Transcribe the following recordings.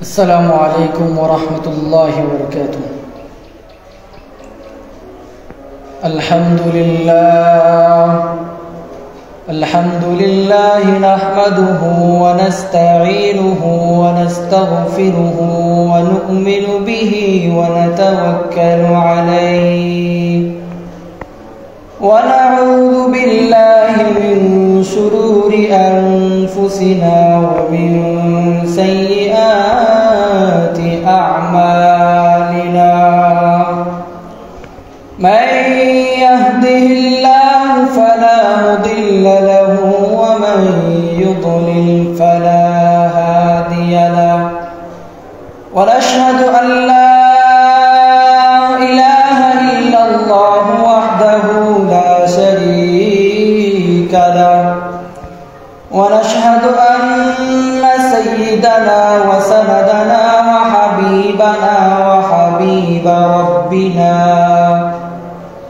السلام عليكم ورحمة الله وبركاته. الحمد لله نحمده ونستعينه ونستغفره ونؤمن به ونتوكل عليه ونعوذ بالله من شرور أنفسنا ومن سيئات أعمالنا. من يهده الله فلا مضل له ومن يضلل فلا هادي له، ونشهد أن لا إله إلا الله وحده لا شريك له، ونشهد أن سيدنا وسندنا وحبيبنا وحبيب ربنا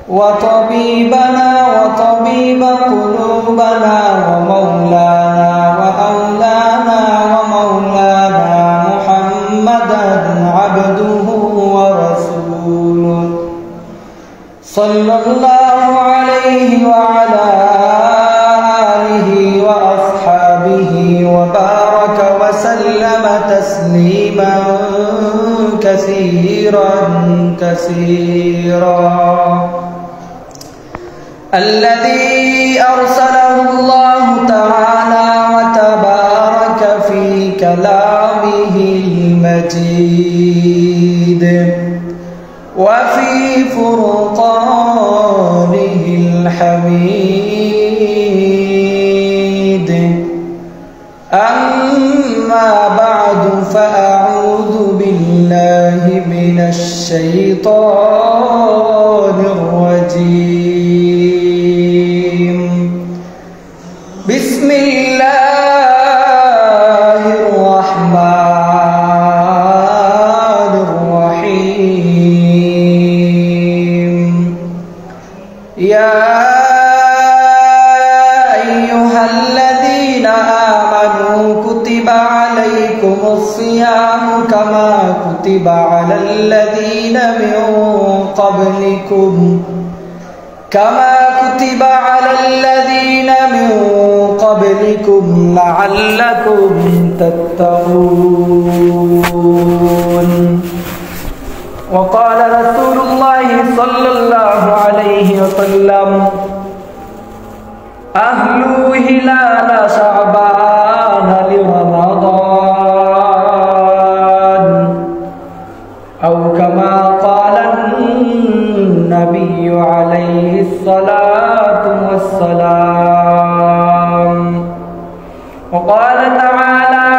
وطبيبنا وطبيب قلوبنا ومولانا وأولانا ومولانا محمدا عبده ورسوله صلى الله عليه وعلى آله وأصحابه وبارك وسلم تسليما كثيرا الذي أرسله الله تعالى وتبارك في كلامه المجيد وفي فرقانه الحميد. أما بعد فأعوذ بالله من الشيطان الرجيم. بسم الله الرحمن الرحيم. يا أيها الذين آمنوا كتب عليكم الصيام كما كتب على الذين من قبلكم لعلكم تتقون. وقال رسول الله صلى الله عليه وسلم: أهلوا هلال شعبان لرمضان، أو كما قال النبي عليه الصلاة والسلام. وقال تعالى: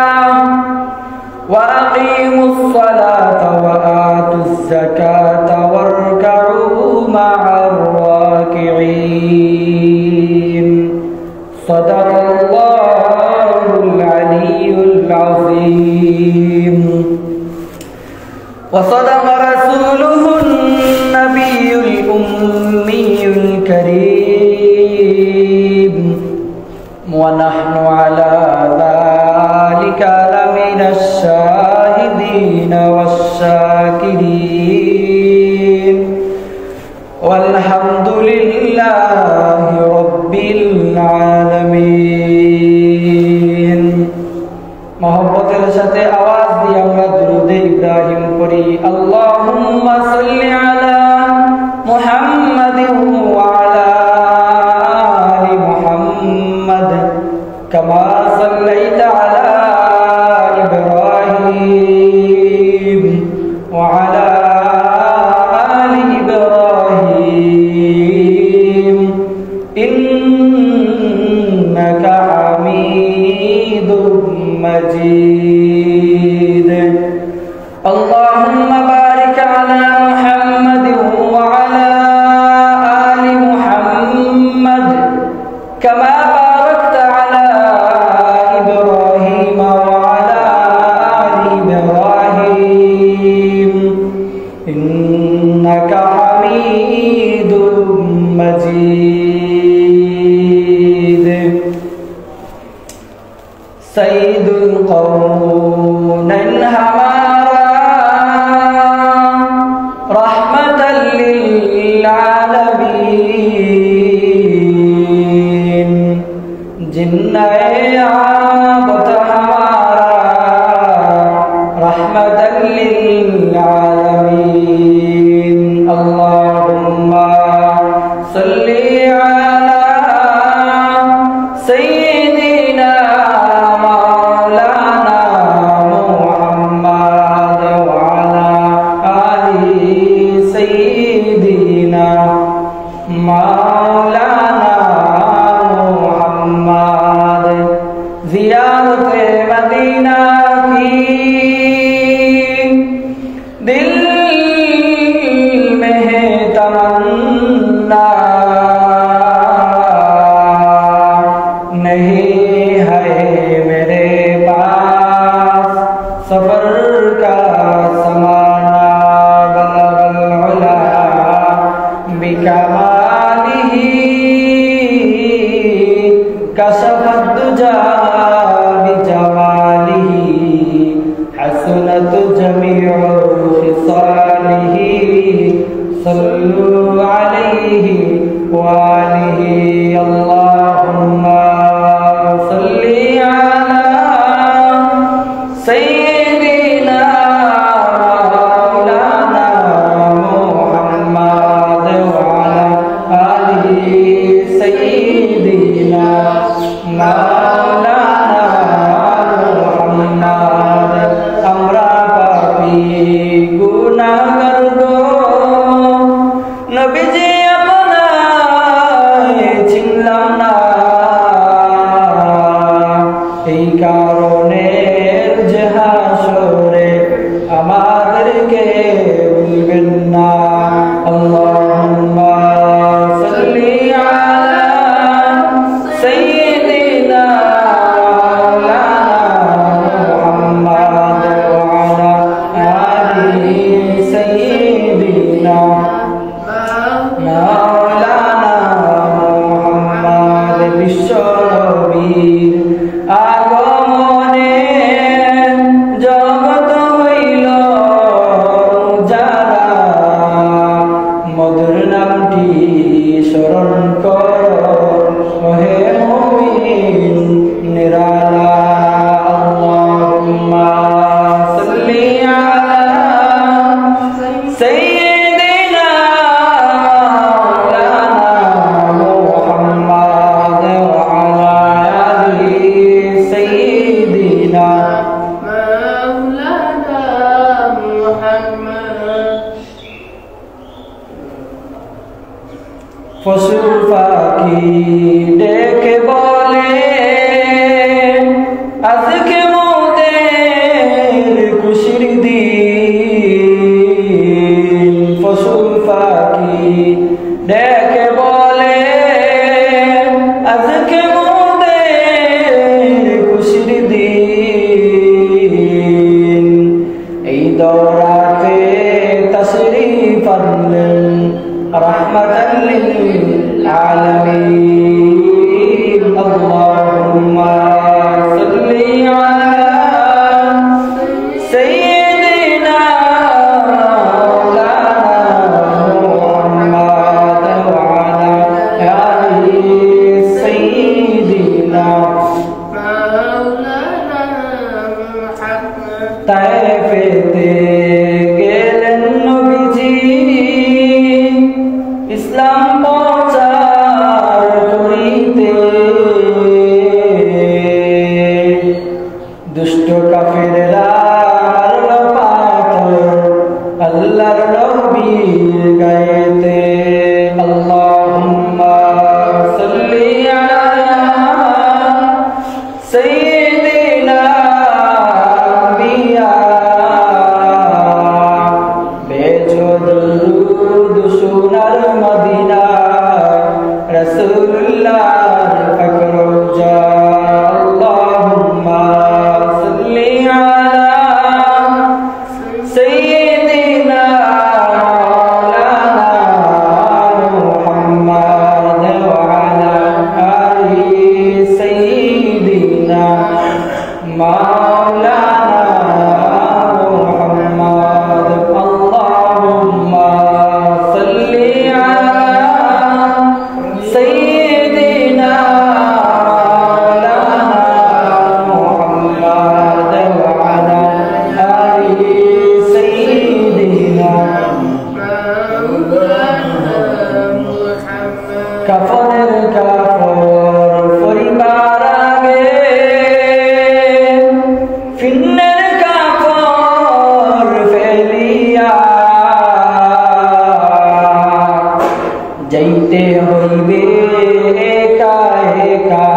وأقيموا الصلاة وآتوا الزكاة واركعوا مع الراكعين. صدق الله العلي العظيم. وصدق رسوله النبي الأمي الكريم، ونحن على ذلك لمن الشاهدين والشاكرين، والحمد لله رب العالمين। محبতের সাথে আওয়াজ দিয়ে আমরা দুরূদে ইব্রাহিম পড়ি। আল্লাহুম্মা সাল্লি আলা মুহাম্মাদিন ওয়া আলা আলি মুহাম্মাদ কামা সাল্লাইতা আলা ইব্রাহিম ওয়া আলা আলি ইব্রাহিম ইন্নাকা হামিদুম مجيد. اللهم بارك على محمد وعلى آل محمد كما باركت على إبراهيم وعلى آل إبراهيم إنك حميد مجيد. سيد القوم सफर का समाना बलगल उला बिकमालिही कशफत दुजा बिजमालिही हसनत जमीउ खिसालिही सल्लु अलैहि व आलिहि अल्लाहुम्मा सल्ली अला सय्यिदिना मौलाना मुहम्मद व अला आलिहि सय्यिदिना मौलाना मुहम्मद আমরা পাপী গুনাহগার গো নবীজি আপনায় চিনলাম না এই কারণে যে হাসরে আমাদেরকে ভুলবেন না আল্লাহুম্মা সাল্লি আলা সাইয়্যিদিনা আগমনে জগৎ হইল যারা মধুর নামটি স্মরণ কর হে মুমিন নিরালা আল্লাহুম্মা সাল্লি আলা সাইয়্যিদিনা পশু পাখি ডেকে বলে আজকে মোদের খুশির দিন পশু পাখি ডেকে বলে আজকে মোদের খুশির দিন এই দৌরাতে তশরীফ আনলেন رحمة للعالمين اللهم صل على سيدنا مولانا محمد وعلى آله سيدنا مولانا محمد তায়েফেতে গেলেন নবীজি ইসলাম প্রচার করিতে দুষ্ট কাফেররা আল্লাহর নবীর গায়েতে আল্লাহুম্মা সাল্লি আলা সাইয়্যিদিনা বিয়া বেজুদুরুদ সোনার মদিনা রাসূলুল্লাহর ফকরুজা আল্লাহুম্মা সাল্লি আলা সাইয়্যিদিনা মাওলানা মুহাম্মদ ওয়া আলা আলিহি সাইয়্যিদিনা মাওলানা মুহাম্মদ আল্লাহুম্মা সাল্লি আলা سيدنا مولانا محمد وعلى آله سيدنا مولانا محمد কাফনের কাফর পরিবার আগে ফিন্নের কাফর ফেলিয়া যাইতে হইবে একা একা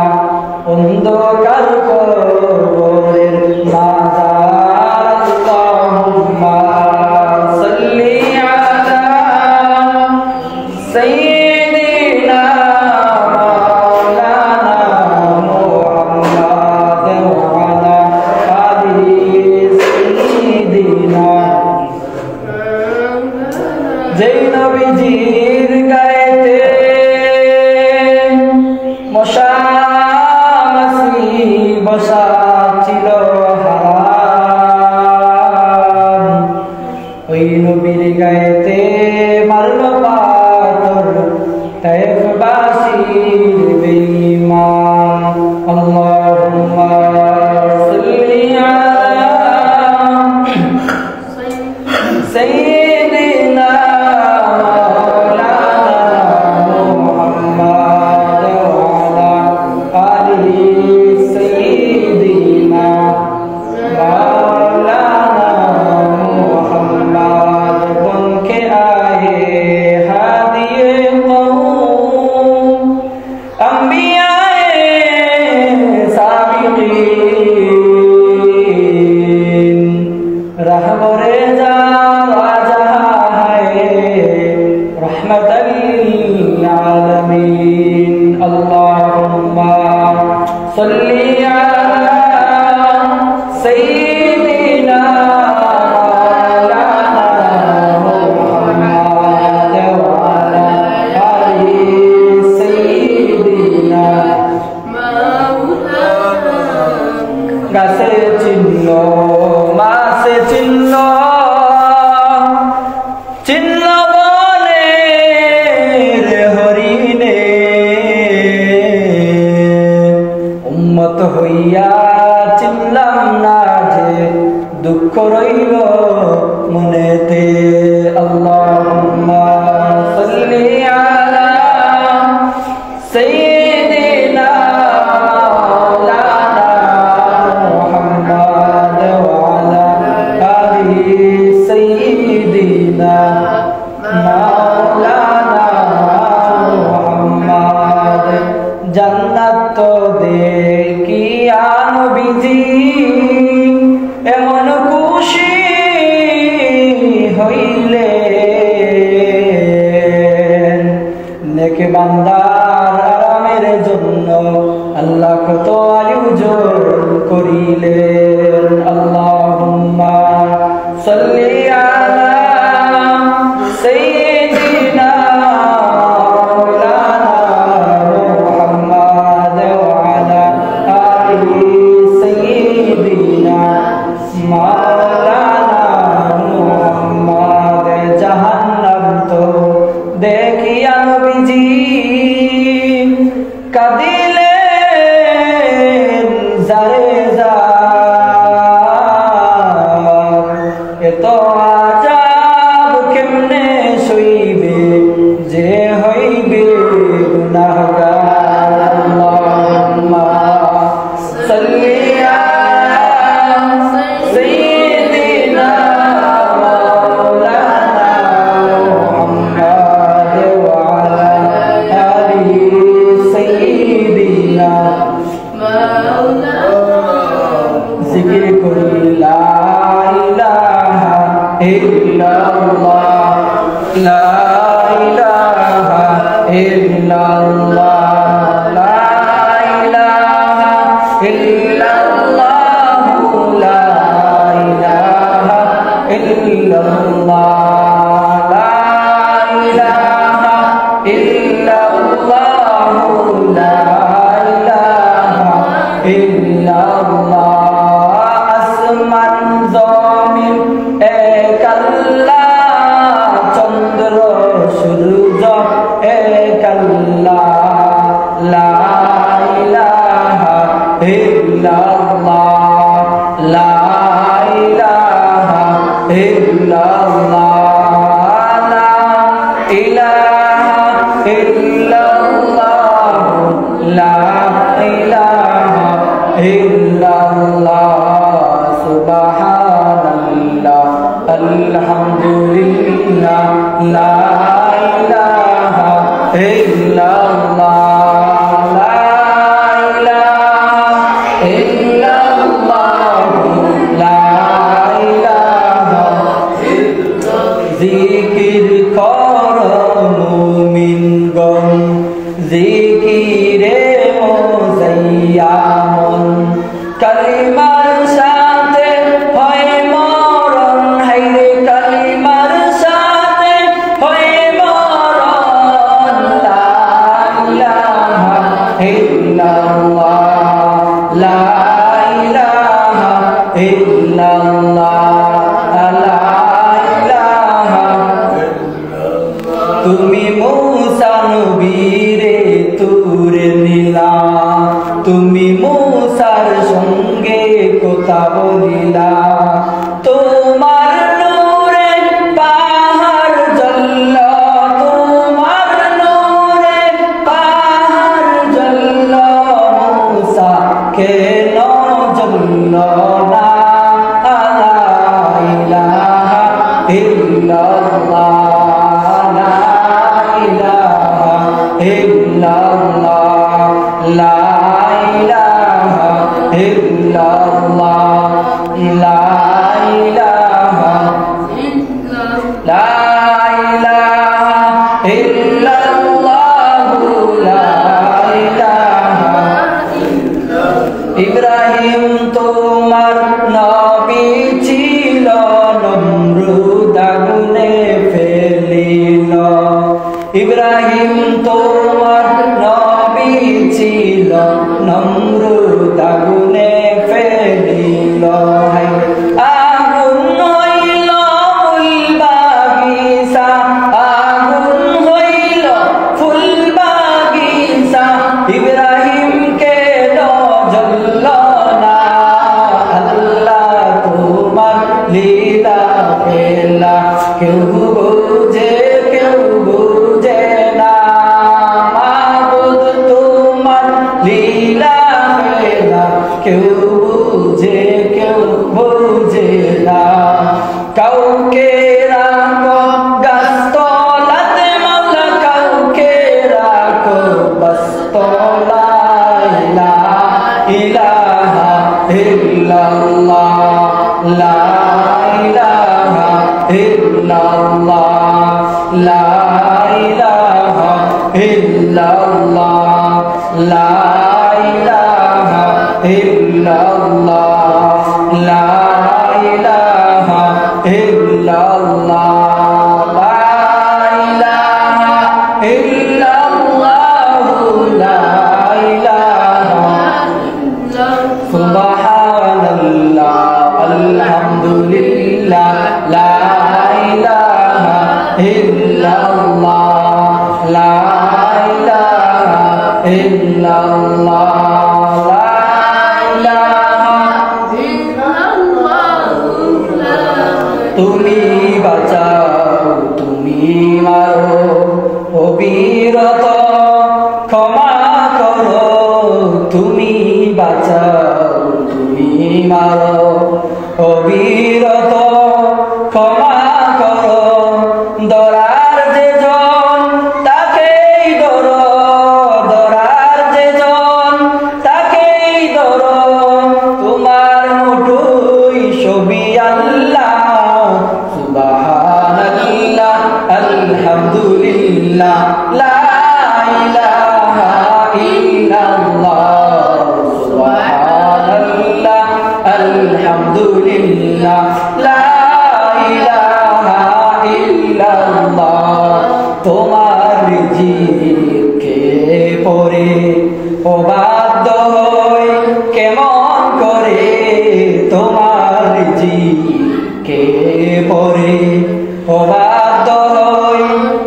অন্ধকার কবরের মাঝার আল্লাহুম্মা সাল্লি আলা সাইয়্যিদিনা মাওলানা মুহাম্মদ ওয়া আলা আলিহি নবীজির গায়েতে মশা মাছি বসা ছিল হারাম। ওই নবীর গায়েতে মারল পাথর তায়েফবাসীর বেঈমান। আল্লাহুম্মা সাল্লি আলা সাইয়্যিদিনা মাওলানা মুহাম্মাদ ওয়া আলা আলি সাইয়্যিদিনা মাওলানা মুহাম্মাদ বনকে আয়ে হাদিয়ে কওম अंबियाए साबिकीन रहबरे जावा जहां है रहमतल लिल आलमीन। अल्लाहुम्मा सल्ली अला सय्यिदिना গাছে চিহ্ন মাছে চিহ্ন চিহ্ন বলে হরিণে উম্মত হইয়া চিনলাম না যে দুঃখ রইল মনেতে। আল্লাহুম্মা সাল্লি আলা সাইয়্যিদিনা जन्नत देखिया नबीजी एमन खुशी हইলে नेक बान्दार आरामेर जন্য আল্লাহ কত আয়োজন করিলেন। আল্লাহুম্মা সাল্লি আলা সাইয়্যিদিনা देखिया नबीजी কাঁদিলেন জারে জার এত আযাব কেমনে সইবে যে হইবে গুনাহগার। আল্লাহুম্মা সাল্লি আলা সাইয়্যিদিনা जिक्र करी ला इलाहा इल्लल्लाह ला इलाहा इल्लल्लाह ला इलाहा इल्लल्लाह ला इलाहा इल्लल्लाह ला इलाहा इल्लल्लाह ला इलाहा इल्लल्लाह। আসমান জমিন এক আল্লাহ চন্দ্র সূর্য এক আল্লাহ লা ইলাহা ইল্লাল্লাহ লা ইলাহা ইল্লাল্লাহ লা ইলাহা ইল্লাল্লাহ লা ইলাহা ইল্লাল্লাহ সুবহানাল্লাহ আলহামদুলিল্লাহ লা ইলাহা ইল্লাল্লাহ লা ইলাহা ইল্লাল্লাহ লা ইলাহা ইল্লাল্লাহ। জিকির কর মুমিনগণ জিকিরে মোজাইয়ামন কালিমার সাথে হয় মরণ হাইরে কালিমার সাথে ইল্লাল্লাহ লা ইলাহা তুমি মূসা নবীরে তুরে নিলা তুমি মূসার সঙ্গে কথা বলিলা তোমার নূরে পাহাড় জ্বলল তোমার নূরে পাহাড় জ্বলল মূসা কেন জ্বলল না লা ইলাহা ইল্লাল্লাহ লা ইলাহা ইল্লাল্লাহ লা ইলাহা ইল্লাল্লাহ লা ইলাহা লা ইলাহা ইল্লাল্লাহ লা ইলাহা ইব্রাহিম তোমার নবী ছিল নমরুদ আগুনে ফেলিল ইব্রাহিম তোমার নবী ছিল নমরুদ আগুনে ফেলিল আগুন হইল ফুল বাগিচা আগুন হইল ফুল বাগিচা ইব্রাহিম কেন জ্বলল না আল্লাহ তোমার লীলা খেলা কেউ বুঝে না মাবুদ তোমার লীলা খেলা কেউ বুঝে না কাউকে রাখো গাছতলাতে মাওলা কাউকে রাখো বাসতলায় লা ইলাহা ইল্লাল্লাহ লা ইলাহা ইল্লাল্লাহ লা ইলাহা ইল্লাল্লাহ লা ইলাহা ইল্লাল্লাহ লা ইলাহা ইল্লাল্লাহ লা ইলাহা ইল্লাল্লাহ লা ইলাহা সুবহানাল্লাহ আলহামদুলিল্লাহ লা ইলাহা ইল্লাল্লাহ লা ইলাহা ইল্লাল্লাহ লা ইলাহা তুমি বাঁচাও তুমি মারো অবিরত ক্ষমা করো তুমি বাঁচাও তুমি মারো অবিরত ক্ষমা করো দরার যে জন তাকেই ধরো দরার যে জন তাকেই ধরো তোমার মুঠোই ছবি আল্লাহ সুবহানাল্লাহ আলহামদুলিল্লাহ লা ইলাহা ইল্লাল্লাহ সুবহানাল্লাহ আলহামদুলিল্লাহ লা ইলাহা ইল্লাল্লাহ তোমার রিজিকে পড়ে অবাধ্য হই কেমন করে তোমার রিজিকে পড়ে অবাধ্য হই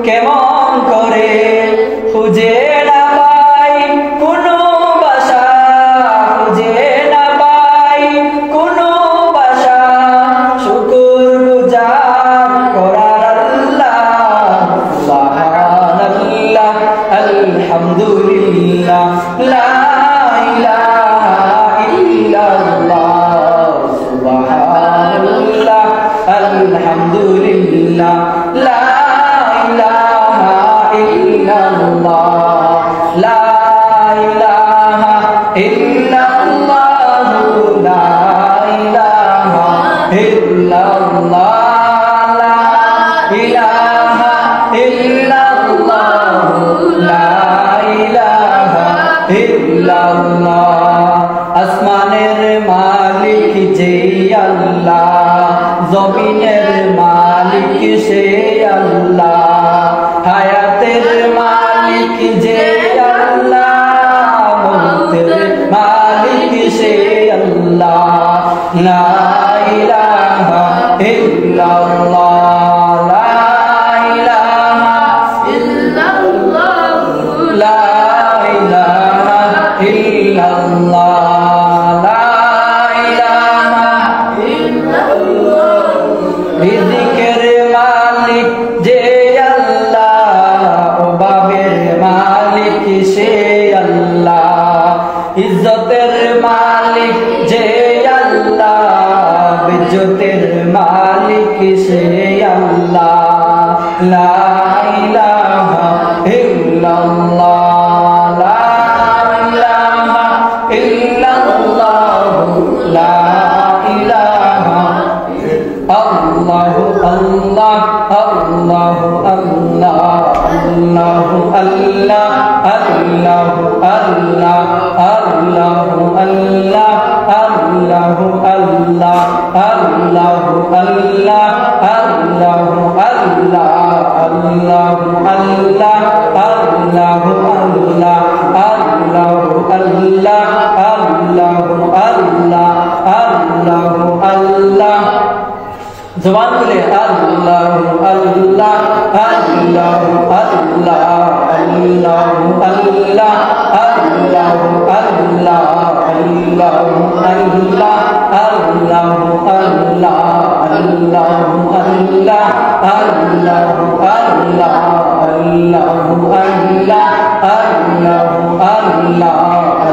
কেমন করে খুঁজে না পাই কোনো বাসা খুঁজে না পাই কোনো বাসা শুকর গুজার করার আল্লাহ সুবহানাল্লাহ আলহামদুলিল্লাহ লা ইলাহা ইল্লাল্লাহ সুবহানাল্লাহ আলহামদুলিল্লাহ লা ইলাহা ইল্লাল্লাহ লা ইলাহা ইল্লাল্লাহ লা ইলাহা ইল্লাল্লাহ লা ইলাহা ইল্লাল্লাহ লা ইলাহা ইল্লাল্লাহ আসমানের মালিক যে আল্লাহ জমিনের মালিক সে আল্লাহ হায়াতের মালিক যে আল্লাহ মৌতের মালিক সে আল্লাহ লা ইলাহা ইল্লাল্লাহ লা ইলাহা ইল্লাল্লাহ লা ইলাহা ইল্লাল্লাহ লা ইলাহা ইল্লাল্লাহ রিজিকের মালিক যে আল্লাহ ও বাবের মালিক সে আল্লাহ ইজ্জতের মালিক যে আল্লাহ বিজ্জতের মালিক সে আল্লাহ লা ইলাহা ইল্লাল্লাহ লা ইলাহা ইল্লাল্লাহ লা ইলাহা আল্লাহু আল্লাহ আল্লাহু আল্লাহ আল্লাহু আল্লাহ আল্লাহু আল্লাহ আল্লাহু আল্লাহ আল্লাহু আল্লাহ আল্লাহু আল্লাহ আল্লাহু আল্লাহ আল্লাহু আল্লাহ আল্লাহু আল্লাহ আল্লাহু আল্লাহ আল্লাহু আল্লাহ আল্লাহু আল্লাহ জবান খুলে আল্লাহু আল্লাহ আল্লাহু আল্লাহ আল্লাহু আল্লাহ আল্লাহু আল্লাহ আল্লাহু আল্লাহ আল্লাহু আল্লাহ আল্লাহু আল্লাহ আল্লাহু আল্লাহ আল্লাহু আল্লাহ আল্লাহু আল্লাহ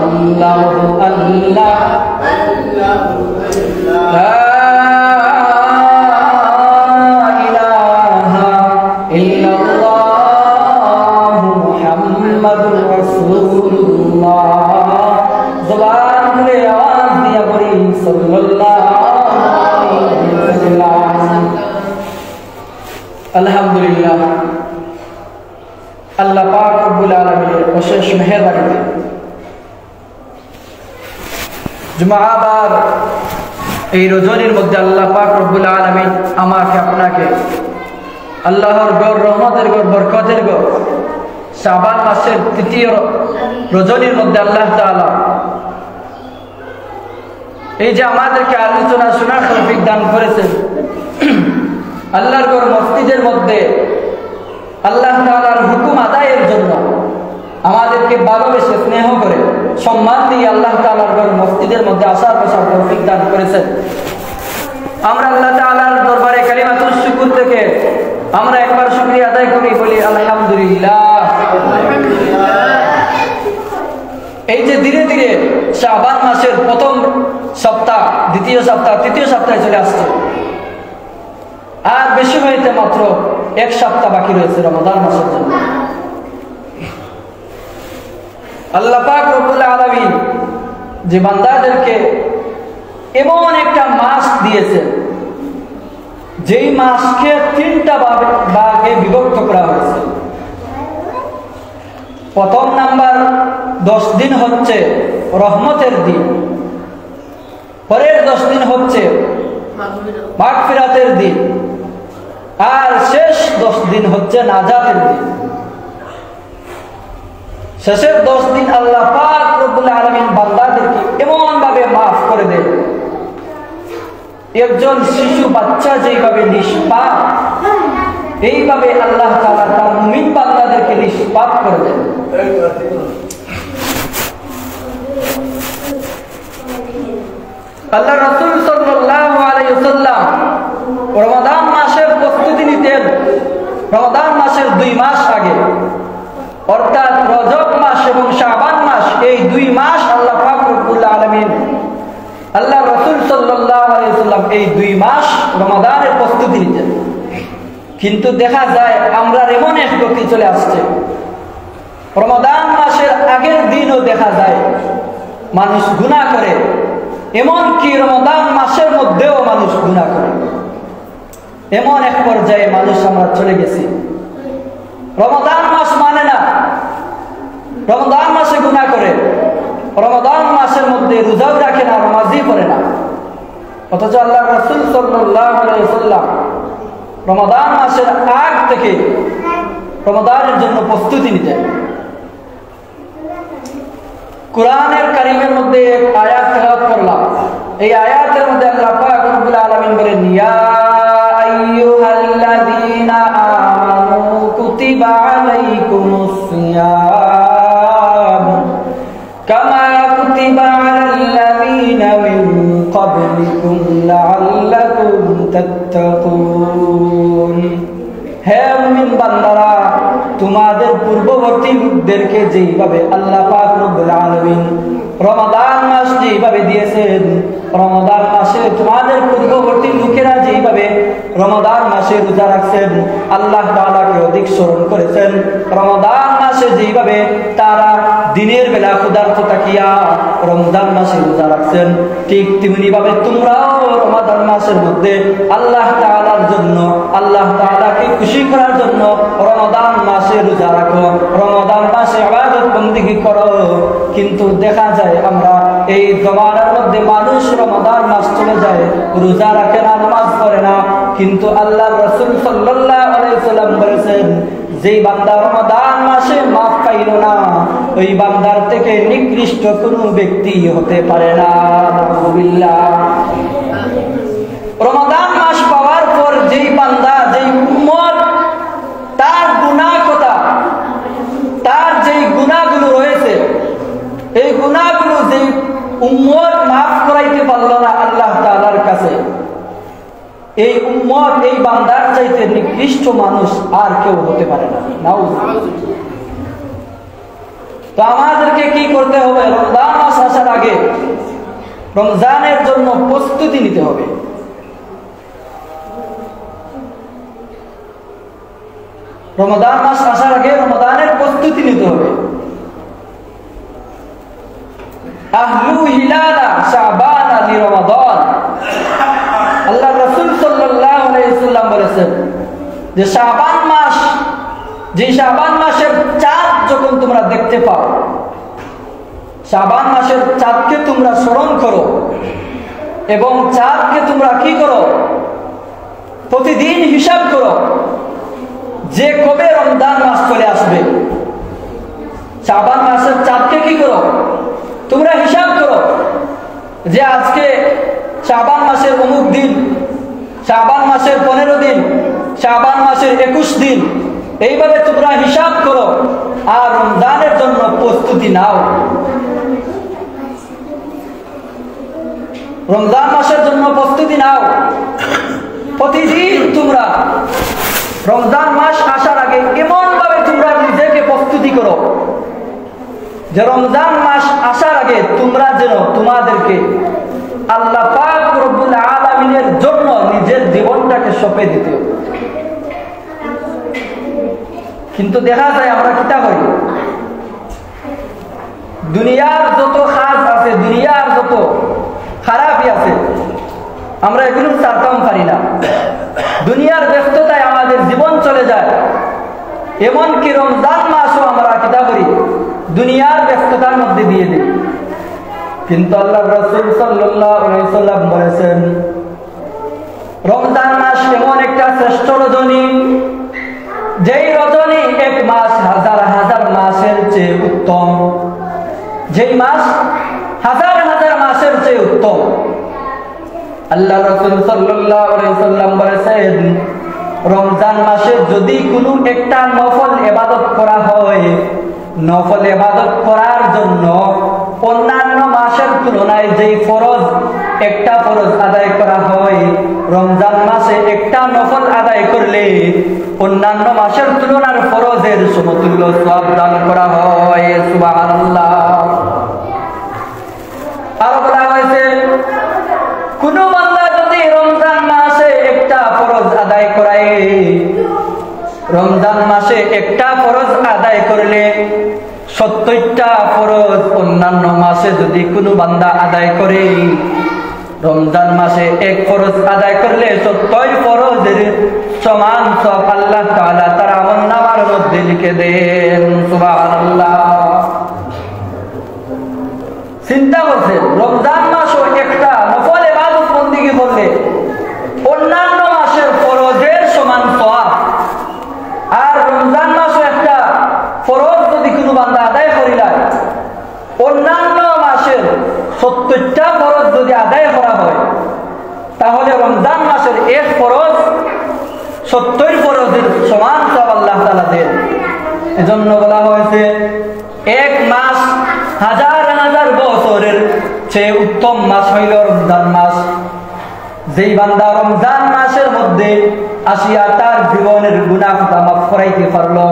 আল্লাহু আল্লাহ আলহামদুলিল্লাহ আল্লাহ পাক রব্বুল আলামিনের অশেষ মেহেরবানিতে জুমাবার এই রজনীর মধ্যে আল্লাহ পাক রব্বুল আলামিন আমাকে আপনাকে আল্লাহর গড় রহমতের গড় বরকতের গড় শাবান মাসের তৃতীয় রজনীর মধ্যে আল্লাহ তাআলা এই যে আমাদেরকে আলোচনা শোনার তৌফিক দান করেছেন আল্লাহর ঘর মসজিদের মধ্যে আল্লাহ তাআলার হুকুম আদায়ের জন্য আমাদেরকে ভালোবেসে স্নেহ করে সম্মান দিয়ে আল্লাহ তাআলার ঘর মসজিদের মধ্যে আসার বসার তৌফিক দান করেছেন। আমরা আল্লাহ তাআলার দরবারে কালিমাতুশ শুকর থেকে আমরা একবার শুকরিয়া আদায় করি, বলি আলহামদুলিল্লাহ। এই যে ধীরে ধীরে শাবান মাসের প্রথম সপ্তাহ, দ্বিতীয় সপ্তাহ, তৃতীয় সপ্তাহে চলে আসছে, আর বেশি হইতে মাত্র এক সপ্তাহ বাকি রয়েছে রমাদান মাসের জন্য। আল্লাহ পাক রব্বুল আলামিন যে বান্দাদেরকে এমন একটা মাস দিয়েছে, যেই মাসকে তিনটা ভাগে বিভক্ত করা হয়েছে। প্রথম নাম্বার 10 দিন হচ্ছে রহমতের দিন, পরের 10 দিন হচ্ছে মাগফিরাতের দিন, আর শেষ 10 দিন হচ্ছে নাজাতের দিন। শেষের 10 দিন আল্লাহ পাক রব্বুল আলামিন বান্দাদেরকে এমন ভাবে মাফ করে দেন, একজন শিশু বাচ্চা যেইভাবে নিষ্পাপ, এইভাবে আল্লাহ তাআলা তার মুমিন বান্দাদেরকে নিষ্পাপ করে দেন। আল্লাহ রাসূল সাল্লাল্লাহু আলাইহি ওয়াসাল্লাম রমাদান মাসের প্রস্তুতি নিতেন রমাদান মাসের 2 মাস আগে, অর্থাৎ রজব মাস এবং শাবান মাস, এই 2 মাস আল্লাহ পাক রব্বুল আলামিন আল্লাহ রাসূল সাল্লাল্লাহু আলাইহি ওয়াসাল্লাম এই 2 মাস রমাদানের প্রস্তুতি নিতেন। কিন্তু দেখা যায় আমরা এমন এক গতি চলে আসছে, রমাদান মাসের আগের দিনও দেখা যায় মানুষ গুনাহ করে, এমন কি রমাদান মাসের মধ্যেও মানুষ গুনাহ করে। এমন এক পর্যায়ে মানুষ আমরা চলে গেছি, রমাদান মাস মানে না, রমাদান মাসে গুনাহ করে, রমাদান মাসের মধ্যে রোজাও রাখে না, নামাজই পড়ে না। অথচ আল্লাহ রাসূল সাল্লাল্লাহু আলাইহি ওয়াসাল্লাম রমাদান মাসের আগ থেকে রমাদানের জন্য প্রস্তুতি নিতেন। কোরআনের কারিমের মধ্যে এক আয়াত তেলাওয়াত করলাম, এই আয়াতের মধ্যে আল্লাহ পাক রব্বুল আলামিন বলেন, ইয়া আইয়ুহাল্লাযীনা আমানু কুতিবা আলাইকুমুস সিয়াম কামা কুতিবা আলাল্লাযীনা মিন ক্বাবলিকুম লাআল্লাকুম তাত্তাকুন। হে মুমিন বান্দারা, তোমাদের পূর্ববর্তী লোকদেরকে যেইভাবে আল্লাহ পাক রব্বুল আলামিন রমাদান মাস যেইভাবে দিয়েছেন, রমাদান মাসে তোমাদের পূর্ববর্তী লোকেরা যেইভাবে রমাদান মাসে রোজা রাখছেন, আল্লাহ তাআলাকে অধিক স্মরণ করেছেন, রমাদান মাসে যেইভাবে তারা দিনের বেলা ক্ষুধার্ত থাকিয়া রমজান মাসে রোজা রাখছেন, ঠিক তেমনি ভাবে তোমরাও রমাদান মাসের মধ্যে আল্লাহ তাআলার জন্য, আল্লাহ তাআলাকে খুশি করার জন্য রমাদান মাসে রোজা রাখো, রমাদান মাসে ইবাদত বন্দেগী করো। কিন্তু দেখা যায় আমরা এই জমানার মধ্যে মানুষ রমাদান মাস চলে যায়, রোজা রাখে না, নামাজ পড়ে না, কিন্তু আল্লাহর রাসূল সাল্লাল্লাহু আলাইহি ওয়াসাল্লাম বলেছেন, যেই বান্দা রমাদান মাসে মাফ পাইল না, ওই বান্দার থেকে নিকৃষ্ট কোনো ব্যক্তি হতে পারে না। নাউযুবিল্লাহ। রমাদান মাস পাওয়ার পর যেই বান্দা, যেই উম্মত তার গুনাহ কথা, তার যেই গুনাহগুলো রয়েছে, এই গুনাহগুলো যেই উম্মত মাফ করাইতে পারল না আল্লাহ তাআলার কাছে, এই উম্মত, এই বান্দার চাইতে নিকৃষ্ট মানুষ আর কেউ হতে পারে না। নাউযুবিল্লাহ। তো আমাদেরকে কি করতে হবে? রমজান মাস আসার আগে রমজানের জন্য প্রস্তুতি নিতে হবে। রমজান মাস আসার আগে রমজানের প্রস্তুতি নিতে হবে। আহলু হিলালা শাবান লি রমাদান। আল্লাহ রাসূল সাল্লাল্লাহু আলাইহি ওয়াসাল্লাম বলেছেন যে শাবান মাস, যে শাবান মাসের চাঁদ যখন তোমরা দেখতে পাও, শাবান মাসের চাঁদকে তোমরা স্মরণ করো এবং চাঁদকে তোমরা কি করো? প্রতিদিন হিসাব করো যে কবে রমজান মাস চলে আসবে। শাবান মাসের চাঁদকে কি করো? তোমরা হিসাব করো যে আজকে শাবান মাসের অমুক দিন, শাবান মাসের 15 দিন, শাবান মাসের 21 দিন, এইভাবে তোমরা হিসাব করো আর রমজানের জন্য প্রস্তুতি নাও। রমজান মাসের জন্য প্রস্তুতি নাও। প্রতিদিন তোমরা রমজান মাস আসার আগে এমন ভাবে তোমরা নিজেকে প্রস্তুতি করো যে রমজান মাস আসার আগে তোমরা যেন তোমাদেরকে আল্লাহ পাক রব্বুল আলামিনের জন্য নিজের জীবনটাকে সঁপে দিতে। কিন্তু দেখা যায় আমরা কিতা করি, দুনিয়ার যত কাজ আছে, দুনিয়ার যত খারাপই আছে, আমরা এগুলো ছাড়তাম পারি না। দুনিয়ার ব্যস্ততায় আমাদের জীবন চলে যায়। এমনকি রমজান মাসও আমরা কিতা করি, দুনিয়ার ব্যস্ততার মধ্যে দিয়ে দিই। কিন্তু আল্লাহ রাসূল সাল্লাল্লাহু আলাইহি ওয়াসাল্লাম বলেছেন, রমজান মাস এমন একটা শ্রেষ্ঠ রজনী, যেই রজনী এক মাস হাজার হাজার মাসের চেয়ে উত্তম, যেই মাস হাজার হাজার মাসের চেয়ে উত্তম। আল্লাহ রাসূল সাল্লাল্লাহু আলাইহি ওয়াসাল্লাম বলেছেন, রমজান মাসে যদি কোনো একটা নফল ইবাদত করা হয়, নফল ইবাদত করার জন্য অন্যান্য মাসের তুলনায় যেই ফরজ, একটা ফরজ আদায় করা হয়, রমজান মাসে একটা নফল আদায় করলে অন্যান্য মাসের তুলনার ফরজের সমতুল্য সওয়াব দান করা হয়। সুবহানাল্লাহ। আর বলা হয়েছে, কোন বান্দা যদি রমজান মাসে একটা ফরজ আদায় করায়, রমজান মাসে একটা ফরজ আদায় করলে 70টা ফরজ অন্যান্য মাসে যদি কোনো বান্দা আদায় করে, রমজান মাসে এক ফরজ আদায় করলে 70 ফরজের সমান সব আল্লাহ তাআলা তার আমলনামার মধ্যে লিখে দেন। সুবহানাল্লাহ। চিন্তা করছেন, রমজান মাসও একটা নফল ইবাদত বন্দেগী করলে অন্যান্য মাসের ফরজের সমান সওয়াব, আর রমজান মাসও একটা ফরজ যদি কোনো বান্দা আদায় করিলা, অন্যান্য মাসের 70টা ফরজ যদি আদায় করা হয় তাহলে রমজান মাসের 1 ফরজ 70 ফরজের সমান সব আল্লাহ তাআলা দেন। এজন্য বলা হয়েছে 1 মাস হাজার হাজার বছরের চেয়ে উত্তম মাস হইল রমজান মাস। যেই বান্দা রমজান মাসের মধ্যে আসিয়া তার জীবনের গুনাহ মাফ করাইতে পারলো,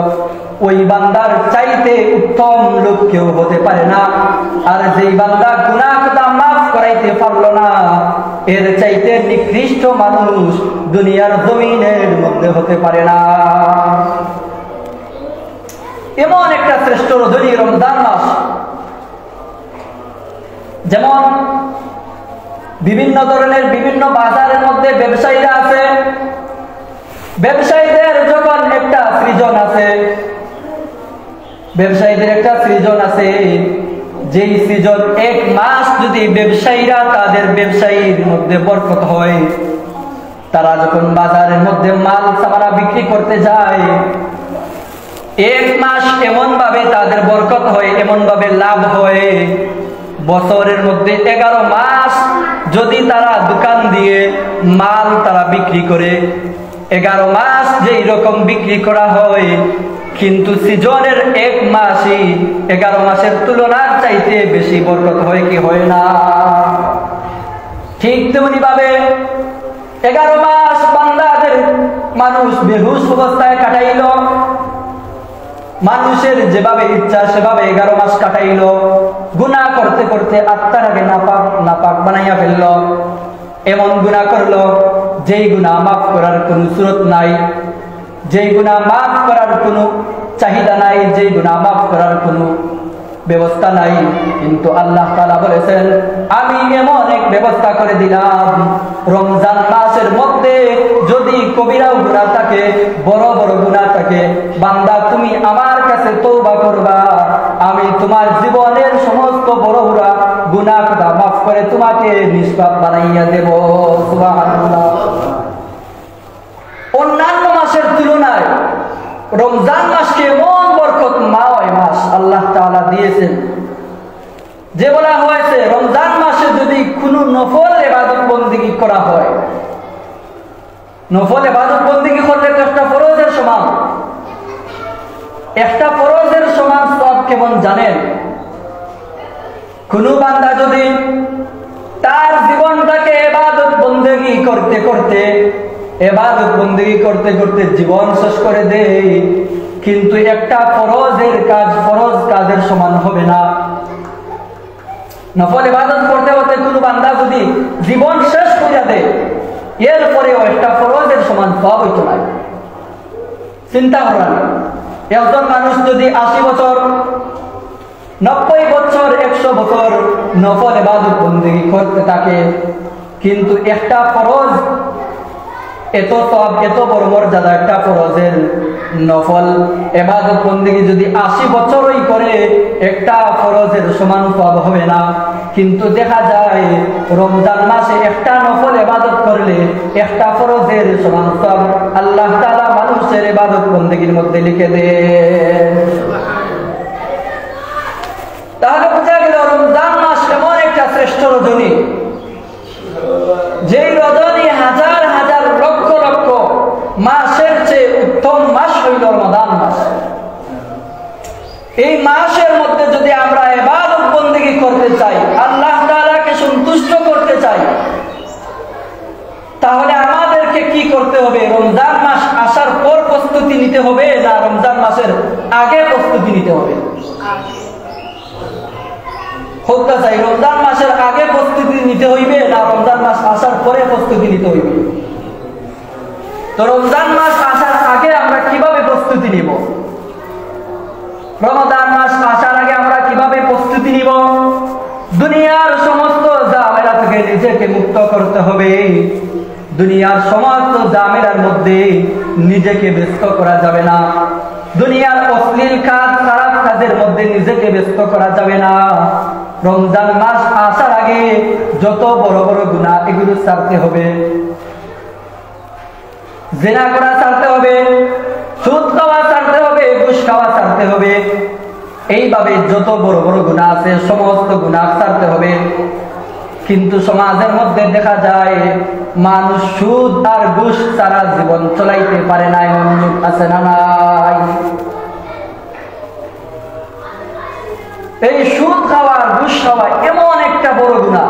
ওই বান্দার চাইতে উত্তম লোক কেউ হতে পারে না। আর যেই বান্দা গুনাহ মাফ করাইতে পারলো না, এর চাইতে নিকৃষ্ট মানুষ দুনিয়ার জমিনের মধ্যে হতে পারে না। এমন একটা শ্রেষ্ঠ রজনী রমজান মাস। যেমন বিভিন্ন ধরনের বিভিন্ন বাজারের মধ্যে ব্যবসায়ীরা আছে, ব্যবসায়ীদের যখন একটা সৃজন আছে, ব্যবসায়ীদের একটা সৃজন আছে, যেই সৃজন 1 মাস যদি ব্যবসায়ীরা তাদের ব্যবসায়ীর মধ্যে বরকত হয়, তারা যখন বাজারের মধ্যে মাল সামানা বিক্রি করতে যায়, 1 মাস এমন ভাবে তাদের বরকত হয়, এমন ভাবে লাভ হয়, বছরের মধ্যে 11 মাস যদি তারা দোকান দিয়ে মাল তারা বিক্রি করে, 11 মাস যেই রকম বিক্রি করা হয়, কিন্তু সিজনের 1 মাসই 11 মাসের তুলনার চাইতে বেশি বরকত হয় কি হয় না? ঠিক তেমনি ভাবে 11 মাস বান্দাদের মানুষ বেহুশ অবস্থায় কাটাইল, মানুষের যেভাবে ইচ্ছা সেভাবে 11 মাস কাটাইল, গুনাহ করতে করতে আত্মাটাকে নাপাক বানাইয়া ফেলল, এমন গুনাহ করলো যেই গুনাহ মাফ করার কোনো সুরত নাই, যেই গুনাহ মাফ করার কোনো চাহিদা নাই, যেই গুনাহ মাফ করার কোনো ব্যবস্থা নাই। কিন্তু আল্লাহ তাআলা বলেছেন, আমি এমন এক ব্যবস্থা করে দিলাম, রমজান মাসের মধ্যে যদি কবিরা গুনাহ থাকে, বড় বড় গুনাহ থাকে, বান্দা তুমি আমার কাছে তওবা করবা, আমি তোমার জীবনের সমস্ত বড় বড় গুনাহ মাফ করে তোমাকে নিষ্পাপ বানাইয়া দেব। সুবহানাল্লাহ। অন্যান্য মাসের তুলনায় রমজান মাসকে এমন বরকতময় মাস আল্লাহ তাআলা দিয়েছেন, যে বলা হয়েছে রমজান মাসে যদি কোনো নফল ইবাদত বন্দেগী করা হয়, নফল ইবাদত বন্দেগী করলে তো একটা ফরজের সমান, একটা ফরজের সমান সব কেমন জানেন? কোন বান্দা যদি তার জীবনটাকে ইবাদত বন্দেগী করতে করতে ইবাদত বন্দেগী করতে করতে জীবন শেষ করে দেয়, কিন্তু একটা ফরজের কাজ ফরজ কাজের সমান হবে না। নফল ইবাদত করতে করতে কোন বান্দা যদি জীবন শেষ করে দেয়, এরপরেও একটা ফরজের সমান সওয়াব হইতো না। চিন্তা করেন, একজন মানুষ যদি 80 বছর 90 বছর 100 বছর নফল ইবাদত বন্দেগী করতে থাকে, কিন্তু একটা ফরজ এত সওয়াব এত বড় মর্যাদা একটা ফরজের নফল ইবাদত বন্দেগী যদি 80 বছরই করে, একটা ফরজের সমান সওয়াব হবে না। কিন্তু দেখা যায় রমজান মাসে একটা নফল ইবাদত করলে একটা ফরজের সমান সওয়াব আল্লাহ তাআলা মানুষের ইবাদত বন্দেগীর মধ্যে লিখে দেন। তাহলে বোঝা গেল রমজান মাস এমন একটা শ্রেষ্ঠ রজনী, যেই রজনী হাজার হাজার লক্ষ লক্ষ মাসের চেয়ে উত্তম মাস হইল রমাদান মাস। এই মাসের মধ্যে যদি আমরা ইবাদত বন্দেগী করতে চাই, আল্লাহ তাআলাকে সন্তুষ্ট করতে চাই, তাহলে আমাদেরকে কি করতে হবে? রমজান মাস আসার পর প্রস্তুতি নিতে হবে না রমজান মাসের আগে প্রস্তুতি নিতে হবে? হোক চাই রমজান মাসের আগে প্রস্তুতি নিতে হইবে না রমজান মাস আসার পরে প্রস্তুতি নিতে হইবে? তো রমজান মাস আসার আগে আমরা কিভাবে প্রস্তুতি নিব? রমজান মাস আসার আগে আমরা কিভাবে প্রস্তুতি নিব? দুনিয়ার সমস্ত ঝামেলা থেকে নিজেকে মুক্ত করতে হবে। দুনিয়ার সমস্ত ঝামেলার মধ্যে নিজেকে ব্যস্ত করা যাবে না, দুনিয়ার অশ্লীল কাজ খারাপ কাজের মধ্যে নিজেকে ব্যস্ত করা যাবে না। রমজান মাস আসার আগে যত বড় বড় গুনাহ এগুলো ছাড়তে হবে, জিনা করা ছাড়তে হবে, সুদ খাওয়া ছাড়তে হবে, ঘুষ খাওয়া ছাড়তে হবে। এইভাবে যত বড় বড় গুনাহ আছে সমস্ত গুনাহ ছাড়তে হবে। কিন্তু সমাজের মধ্যে দেখা যায় মানুষ সুদ আর ঘুষ ছাড়া জীবন চলাইতে পারে না, এমন যুগ আছে না নাই? এই সুদ খাওয়া ঘুষ খাওয়া এমন একটা বড় গুনাহ,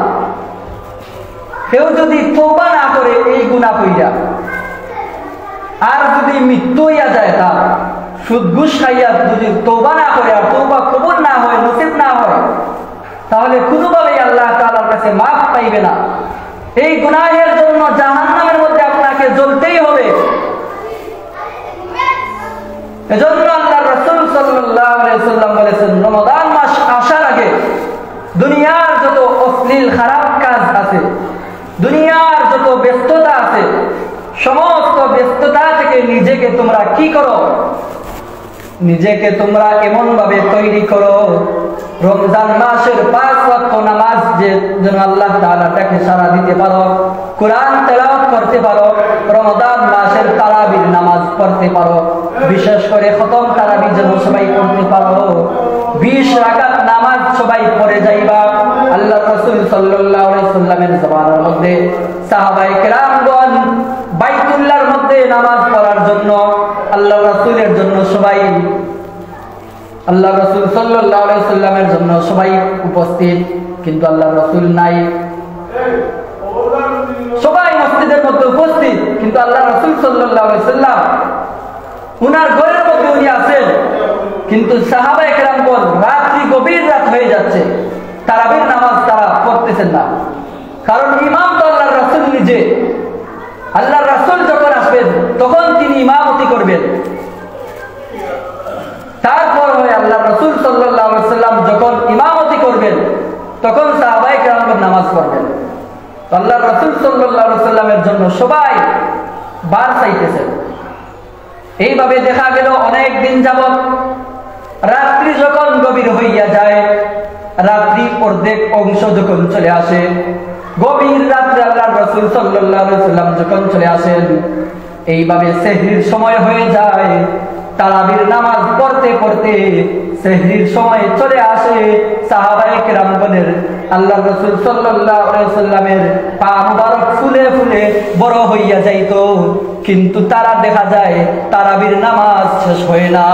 কেউ যদি তওবা না করে এই গুনাহ কইরা আর যদি মৃত্যু হইয়া যায়, তার সুদ ঘুষ খাইয়া যদি তওবা না করে আর তওবা কবুল না হয়, নসিব না হয়, তাহলে কোনোভাবেই আল্লাহ তাআলার কাছে মাফ পাইবে না। এই গুনাহের জন্য জাহান্নামের মধ্যে আপনাকে জ্বলতেই হবে। এজন্য আল্লাহ রাসূল সাল্লাল্লাহু আলাইহি ওয়াসাল্লাম বলেছেন, রমাদান মাস আসার আগে দুনিয়ার যত অশ্লীল খারাপ কাজ আছে, দুনিয়ার যত ব্যস্ততা আছে, সমস্ত ব্যস্ততা থেকে নিজেকে তোমরা কি করো? নিজেকে তোমরা এমন ভাবে তৈরি করো, রমজান মাসের 5 ওয়াক্ত নামাজ যেন আল্লাহ তাআলাকে সারা দিতে পারো, কোরআন তেলাওয়াত করতে পারো, রমজান মাসের তারাবির নামাজ পড়তে পারো, বিশেষ করে খতম তারাবি যেন সবাই পড়তে পারো, 20 রাকাত নামাজ সবাই পড়ে যাইবা। আল্লাহ রাসূল সাল্লাল্লাহু আলাইহি ওয়াসাল্লামের জামানার মধ্যে সাহাবায়ে কেরামগণ বাইতুল্লাহর মধ্যে নামাজ পড়ার জন্য আল্লাহ রাসূলের জন্য সবাই, আল্লাহ রাসূল সাল্লাল্লাহু আলাইহি ওয়াসাল্লামের জন্য সবাই উপস্থিত, কিন্তু আল্লাহ রাসূল নাই। সবাই মসজিদের মধ্যে উপস্থিত, কিন্তু আল্লাহ রাসূল সাল্লাল্লাহু আলাইহি ওয়াসাল্লাম উনার ঘরের মধ্যে উনি আছেন, কিন্তু সাহাবায়ে কেরামগণ রাত্রি গভীর রাত হয়ে যাচ্ছে, তারাবির নামাজ তারা পড়তেছেন না। কারণ ইমাম তো আল্লাহর রাসূল নিজে, আল্লাহর রাসূল যখন আসবেন তখন তিনি ইমামতি করবেন। তারপর হয় আল্লাহ রাসূল সাল্লাল্লাহু আলাইহি ওয়াসাল্লাম যখন ইমামতি করবেন তখন সাহাবায়ে কেরামগণ নামাজ পড়বেন। আল্লাহ রাসূল সাল্লাল্লাহু আলাইহি ওয়াসাল্লামের জন্য সবাই বার চাইতেছেন। এইভাবে দেখা গেল অনেক দিন যাবত রাত্রি যখন গভীর হইয়া যায়, রাত্রি অর্ধেক অংশ যখন চলে আসে, গভীর রাত্রে আল্লাহ রাসূল সাল্লাল্লাহু আলাইহি ওয়াসাল্লাম যখন চলে আসেন, এইভাবে সেহরির সময় হয়ে যায়। তারাবির নামাজ পড়তে পড়তে সেহরির সময় চলে আসে। সাহাবায়ে কেরামগণের আল্লাহ রাসূল সাল্লাল্লাহু আলাইহি ওয়াসাল্লামের পা মুবারক ফুলে ফুলে বড় হইয়া যাইত, কিন্তু তারা দেখা যায় তারাবির নামাজ শেষ হয় না।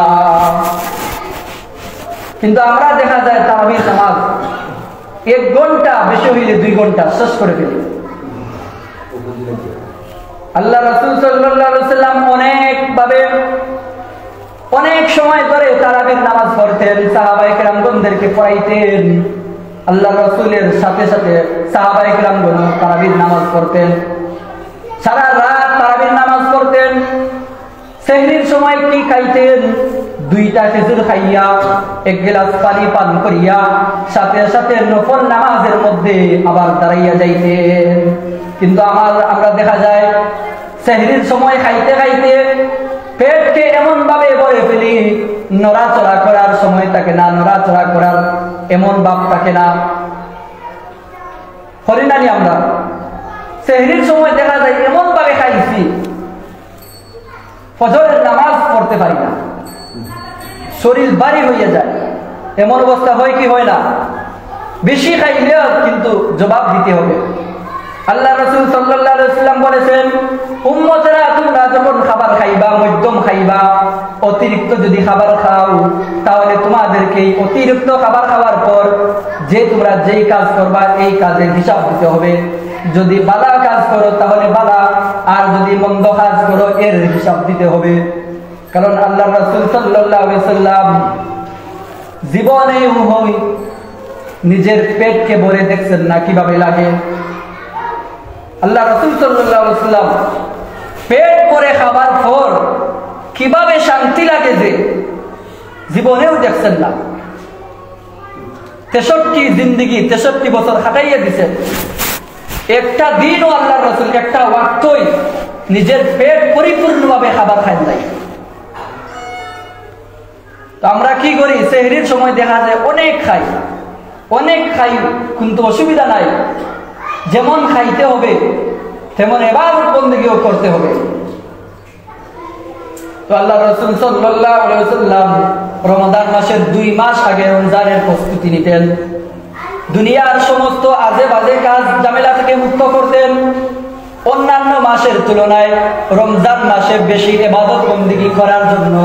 কিন্তু আমরা দেখা যায় তারাবির নামাজ 1 ঘন্টা, বেশি হইলে 2 ঘন্টা শেষ করে ফেলি। আল্লাহ রাসূল সাল্লাল্লাহু আলাইহি ওয়াসাল্লাম অনেক সময় ধরে তারাবির নামাজ পড়তেন, সাহাবায়ে কেরামগণদেরকে পড়াইতেন। আল্লাহ রাসূলের সাথে সাথে সাহাবায়ে কেরামগণ তারাবির নামাজ পড়তেন, সারা রাত তারাবির নামাজ পড়তেন। সেহরির সময় কি খাইতেন? 2টা খেজুর খাইয়া 1 গ্লাস পানি পান করিয়া সাথে সাথে নফল নামাজের মধ্যে আবার দাঁড়াইয়া যাইতেন। কিন্তু আমরা দেখা যায় সেহরির সময় খাইতে খাইতে পেটকে এমন ভাবে ভরে ফেলি, নড়াচড়া করার সময় থাকে না, নড়াচড়া করার এমন ভাব থাকে না। হরিনানি আমরা সেহরির সময় দেখা যায় এমন ভাবে খাইছি, ফজরের নামাজ পড়তে পারি না, শরীর ভারী হইয়া যায়। এমন অবস্থা হয় কি হয় না? বেশি খাইলেও কিন্তু জবাব দিতে হবে। আল্লাহ রাসূল সাল্লাল্লাহু আলাইহি ওয়াসাল্লাম বলেছেন, উম্মতেরা তোমরা যখন খাবার খাইবা, মধ্যম খাইবা, অতিরিক্ত যদি খাবার খাও তাহলে তোমাদেরকে অতিরিক্ত খাবার খাওয়ার পর তোমরা যেই কাজ করবা এই কাজের হিসাব দিতে হবে। যদি বালা কাজ করো তাহলে বালা, আর যদি মন্দ কাজ করো এর হিসাব দিতে হবে। কারণ আল্লাহ রাসূল সাল্লাল্লাহু আলাইহি ওয়াসাল্লাম জীবনে নিজের পেটকে ভরে দেখছেন না কিভাবে লাগে। আল্লাহ রাসূল সাল্লাল্লাহু আলাইহি ওয়াসাল্লাম পেট ভরে খাবার পর কিভাবে শান্তি লাগে যে জীবনেও দেখছেন না। 63 জিন্দেগি 63 বছর কাটাইয়া দিয়েছেন, একটা দিনও আল্লাহ রাসূল একটা ওয়াক্তই নিজের পেট পরিপূর্ণভাবে খাবার খান নাই। তো আমরা কি করি? সেহরির সময় দেখা যায় অনেক খাই, কিন্তু অসুবিধা নাই, যেমন খাইতে হবে তেমন ইবাদত বন্দেগীও করতে হবে। তো আল্লাহ রাসূল সাল্লাল্লাহু আলাইহি ওয়াসাল্লাম রমাদান মাসের 2 মাস আগে রমজানের প্রস্তুতি নিতেন। দুনিয়ার সমস্ত আজে বাজে কাজ ঝামেলা থেকে মুক্ত করতেন। অন্যান্য মাসের তুলনায় রমজান মাসে বেশি ইবাদত বন্দেগী করার জন্য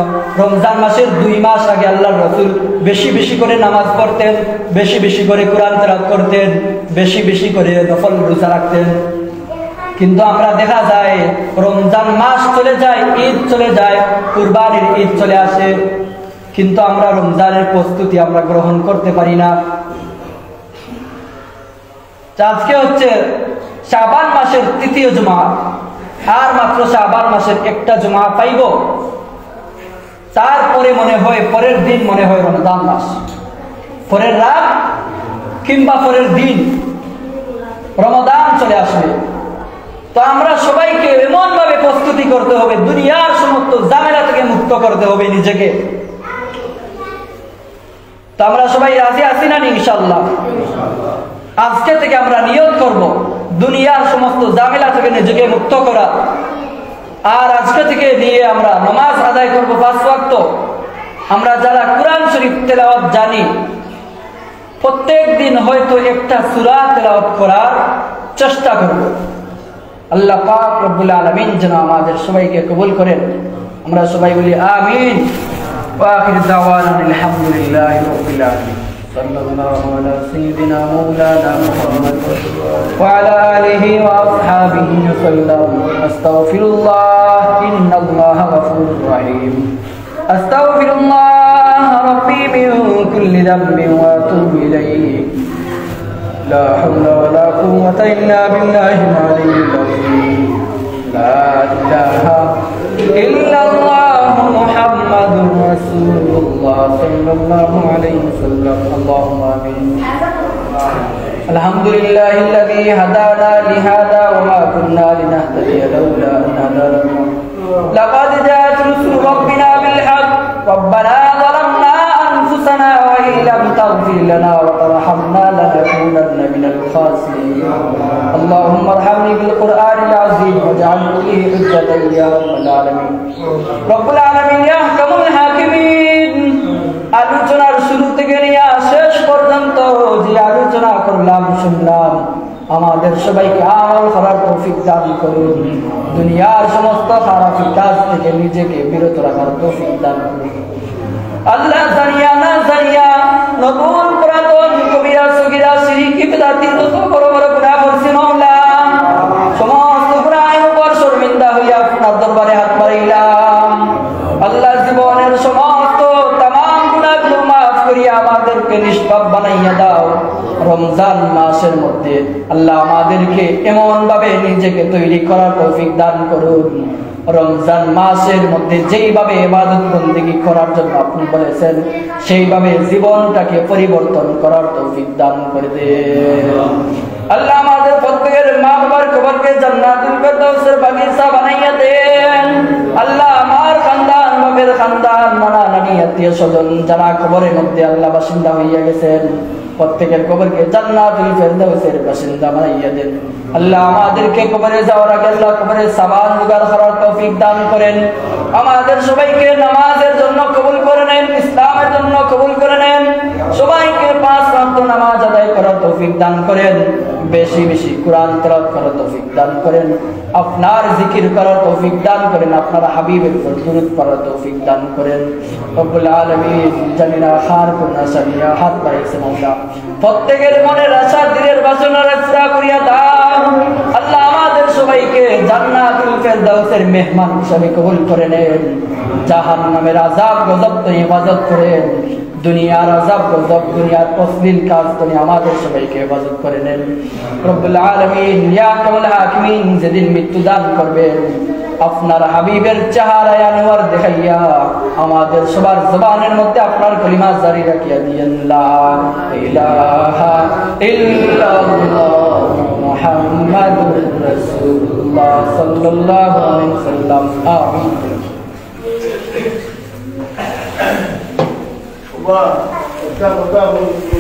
রমজান মাসের 2 মাস আগে আল্লাহর রাসূল বেশি বেশি করে নামাজ পড়তেন, বেশি বেশি করে কোরআন তেলাওয়াত করতেন, বেশি বেশি করে নফল রোজা রাখতেন। কিন্তু আমরা দেখা যায় রমজান মাস চলে যায়, ঈদ চলে যায়, কুরবানির ঈদ চলে আসে, কিন্তু আমরা রমজানের প্রস্তুতি আমরা গ্রহণ করতে পারি না। আজকে হচ্ছে শাবান মাসের 3য় জুমা, আর মাত্র শাবান মাসের একটা জুমা পাইব, তারপরে মনে হয় পরের দিন মনে হয় রমজান মাস, পরের রাত কিংবা পরের দিন রমাদান চলে আসবে। তো আমরা সবাইকে এমন ভাবে প্রস্তুতি করতে হবে, দুনিয়ার সমস্ত ঝামেলা থেকে মুক্ত করতে হবে নিজেকে। তো আমরা সবাই রাজি আছি না ইনশাআল্লাহ? আজকে থেকে আমরা নিয়ত করব দুনিয়ার সমস্ত ঝামেলা থেকে নিজেকে মুক্ত করা। আর আজকে থেকে নিয়ে আমরা নামাজ আদায় করব 5 ওয়াক্ত। আমরা যারা কোরআন শরীফ তেলাওয়াত জানি, প্রত্যেক দিন হয়তো একটা সূরা তেলাওয়াত করার চেষ্টা করব। আল্লাহ পাক রব্বুল আলামিন যেন আমাদের সবাইকে কবুল করেন। আমরা সবাই বলি আমিন। ওয়া আখিরু দাওয়ানা আলহামদুলিল্লাহি রাব্বিল আলামিন। সাল্লাল্লাহু আলা সাইয়্যিদিনা মাওলানা মুহাম্মদ ওয়া আলা আলিহি ওয়া আসহাবিহি ওয়াসাল্লাম। আস্তাগফিরুল্লাহ ইন্নাল্লাহা গফুরুর রহিম। আস্তাগফিরুল্লাহ রাব্বি মিন কুল্লি যামবিন ওয়া আতুবু ইলাইহি। لا حول ولا قوة إلا بالله العلي العظيم. لا إله إلا الله محمد رسول الله صلى الله عليه وسلم. اللهم آمين. الحمد لله الذي هدانا لهذا وما كنا لنهتدي لولا أن هدانا الله. لقد جاءت رسل ربنا بالحق. ربنا ظلمنا أنفسنا وإن لم تغفر لنا وترحمنا لنكونن من الخاسرين. اللهم ارحمني بالقرآن العظيم واجعله لي حجة يا رب العالمين. رب العالمين يا أحكم الحاكمين. আলোচনার শুরু থেকে নিয়ে শেষ পর্যন্ত যে আলোচনা করলাম শুনলাম, আমাদের সবাইকে আমল করার তৌফিক দান করুন। দুনিয়ার সমস্ত খারাপ কাজ থেকে নিজেকে বিরত রাখার তৌফিক দান করুন। আল্লাহ জানিয়া না জানিয়া নতুন পুরাতন কবিরা সগীরা শিরক বিদআত যত বড় বড় গুনাহ করছি মাওলা, সমস্ত গুনাহের উপর শর্মিন্দা হইয়া আপনার দরবারে হাত বাড়াইলাম। আল্লাহ জীবনের সমস্ত तमाम গুনাহগুলো মাফ করিয়া আমাদেরকে নিষ্পাপ বানাইয়া দাও। রমজান মাসের মধ্যে আল্লাহ আমাদেরকে এমন ভাবে নিজেকে তৈরি করার তৌফিক দান করুন। রমজান মাসের মধ্যে যেইভাবে ইবাদত বন্দেগী করার জন্য আপনি বলেছেন, সেইভাবে জীবনটাকে পরিবর্তন করার তৌফিক দান করে দেন। আল্লাহ আমাদের প্রত্যেকের মা বাবার কবরকে জান্নাতুল ফেরদাউসের বাগিচা বানাইয়া দেন। আল্লাহ আমার খানদান, বাপের খানদান, নানা নানি, আত্মীয় স্বজন যারা কবরের মধ্যে আল্লাহ বাসিন্দা হইয়া গেছেন, প্রত্যেকের কবরকে জান্নাতুল ফেরদাউসের বাসিন্দা বানাইয়া দেন। আল্লাহ আমাদেরকে কবরে যাওয়ার আগে আল্লাহ কবরে সাবান জোগাড় করার তৌফিক দান করেন। আমাদের সবাইকে নামাজের জন্য কবুল করে নেন, ইসলামের জন্য কবুল করে নেন। সবাইকে 5 ওয়াক্ত নামাজ আদায় করার তৌফিক দান করেন। বেশি বেশি কোরআন তেলাওয়াত করার তৌফিক দান করেন। আপনার জিকির করার তৌফিক দান করেন। আপনার হাবিবের উপর দুরূদ পড়ার তৌফিক দান করেন। রব্বুল আলামিন জানিনা খার কুনা সারিয়া হাত বাড়াইছে মাওলা, প্রত্যেকের মনের আশা দিলের বাসনা পুরা করিয়া দাও। আল্লাহ আমাদের সবাইকে জান্নাতুল ফেরদাউসের মেহমান হিসেবে কবুল করে নেন। জাহান্নামের আযাব গজব থেকে হেফাজত করেন। দুনিয়ার আযাব গজব, দুনিয়ার অশ্লীল কাজ থেকে আমাদের সবাইকে হেফাজত করে নেন। রব্বুল আলামিন ইয়া কামাল হাকিমিন যেদিন মৃত্যু দান করবেন, আপনার হাবিবের চেহারায় আনোয়ার দেখাইয়া আমাদের সবার জবানের মধ্যে আপনার কলিমা জারি রাখিয়া দিয়েন। লা ইলাহা ইল্লাল্লাহ মুহাম্মাদুর রাসূলুল্লাহ সাল্লাল্লাহু আলাইহি ওয়াসাল্লাম। আমিন। এটা কথা বলতে